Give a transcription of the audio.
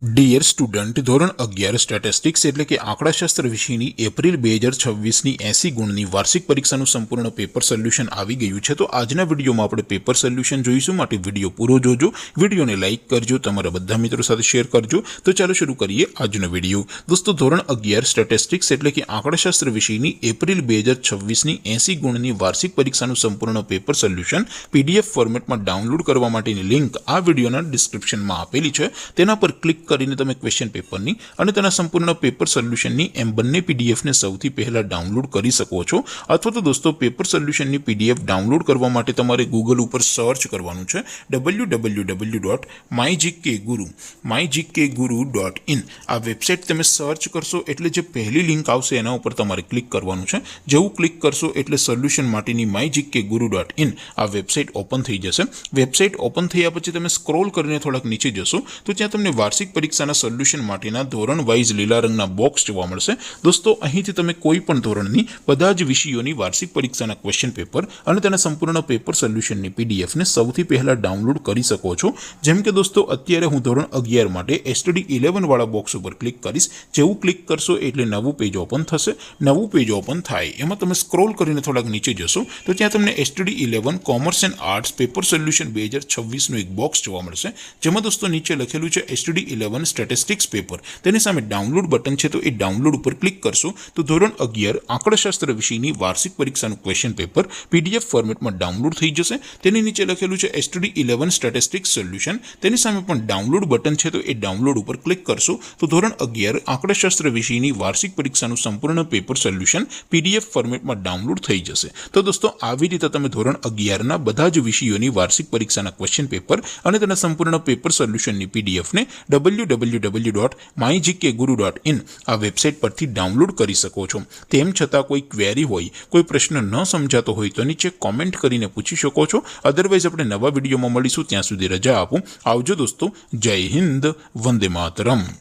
Dear student, ધોરણ 11 statistics એટલે કે આંકડાશાસ્ત્ર વિષયની એપ્રિલ 2026ની 80 ગુણની વાર્ષિક પરીક્ષાનું સંપૂર્ણ પેપર સોલ્યુશન આવી ગયું છે। તો આજના વિડીયોમાં આપણે પેપર સોલ્યુશન જોઈશું, માટે વિડીયો પૂરો જોજો, વિડીયોને લાઇક કરજો, તમારા બધા મિત્રો સાથે શેર કરજો। તો ચાલો શરૂ કરીએ આજનો વિડીયો। દોસ્તો, ધોરણ 11 સ્ટેટિસ્ટિક્સ એટલે કે આંકડાશાસ્ત્ર વિષયની એપ્રિલ 2026ની 80 ગુણની વાર્ષિક પરીક્ષાનું સંપૂર્ણ પેપર સોલ્યુશન PDF ફોર્મેટમાં ડાઉનલોડ કરવા માટેની લિંક આ વિડીયોના ડિસ્ક્રિપ્શનમાં આપેલી છે। તેના પર ક્લિક કરીને તમે ક્વેશ્ચન પેપરની અને તેના સંપૂર્ણ પેપર સોલ્યુશનની એમ બંને પીડીએફને સૌથી પહેલા ડાઉનલોડ કરી શકો છો। અથવા તો દોસ્તો, પેપર સોલ્યુશનની પીડીએફ ડાઉનલોડ કરવા માટે તમારે ગૂગલ ઉપર સર્ચ કરવાનું છે www.mygkguru.in। આ વેબસાઇટ તમે સર્ચ કરશો એટલે જે પહેલી લિંક આવશે એના ઉપર તમારે ક્લિક કરવાનું છે। જેવું ક્લિક કરશો એટલે સોલ્યુશન માટેની mygkguru.in આ વેબસાઇટ ઓપન થઈ જશે। વેબસાઇટ ઓપન થયા પછી તમે સ્ક્રોલ કરીને થોડાક નીચે જશો તો ત્યાં તમને વાર્ષિક પરીક્ષાના સોલ્યુશન માટેના ધોરણ વાઇઝ લીલા રંગના બોક્સ જોવા મળશે। દોસ્તો, અહીંથી તમે કોઈ પણ ધોરણની બધા જ વિષયોની વાર્ષિક પરીક્ષાના ક્વેશ્ચન પેપર અને તેના સંપૂર્ણ પેપર સોલ્યુશનની પીડીએફને સૌથી પહેલા ડાઉનલોડ કરી શકો છો। જેમ કે દોસ્તો, અત્યારે હું ધોરણ 11 માટે STD 11 વાળા બોક્સ ઉપર ક્લિક કરીશ। જેવું ક્લિક કરશો એટલે નવું પેજ ઓપન થશે। નવું પેજ ઓપન થાય એમાં તમે સ્ક્રોલ કરીને થોડાક નીચે જશો તો ત્યાં તમને STD 11 commerce and arts paper solution 2026નું એક બોક્સ જોવા મળશે। જેમાં દોસ્તો નીચે લખેલું છે STD 11 સ્ટેટિસ્ટિક્સ પેપર। તેની સામે ડાઉનલોડ બટન છે, તો એ ડાઉનલોડ ઉપર ક્લિક કરશો તો ધોરણ 11 આંકડાશાસ્ત્ર વિષયની વાર્ષિક પરીક્ષાનું ક્વેશ્ચન પેપર PDF ફોર્મેટમાં ડાઉનલોડ થઈ જશે। તેની નીચે લખેલું છે STD 11 સ્ટેટિસ્ટિક્સ સોલ્યુશન। તેની સામે પણ ડાઉનલોડ બટન છે, તો એ ડાઉનલોડ ઉપર ક્લિક કરશો તો ધોરણ 11 આંકડાશાસ્ત્ર વિષયની વાર્ષિક પરીક્ષાનું સંપૂર્ણ પેપર સોલ્યુશન PDF ફોર્મેટમાં ડાઉનલોડ થઈ જશે। તો દોસ્તો, આવી રીતે તમે ધોરણ 11ના બધા જ વિષયોની વાર્ષિક પરીક્ષાના ક્વેશ્ચન પેપર અને તેના સંપૂર્ણ પેપર સોલ્યુશનની પીડીએફને www.mygkguru.in આ વેબસાઇટ પરથી ડાઉનલોડ કરી શકો છો। તેમ છતાં કોઈ ક્વેરી હોય, કોઈ પ્રશ્ન ન સમજાતો હોય તો નીચે કોમેન્ટ કરીને પૂછી શકો છો। અધરવાઇઝ આપણે નવા વિડીયોમાં મળીશું, ત્યાં સુધી રજા આપો। આવજો દોસ્તો, જય હિન્દ, વંદે માતરમ।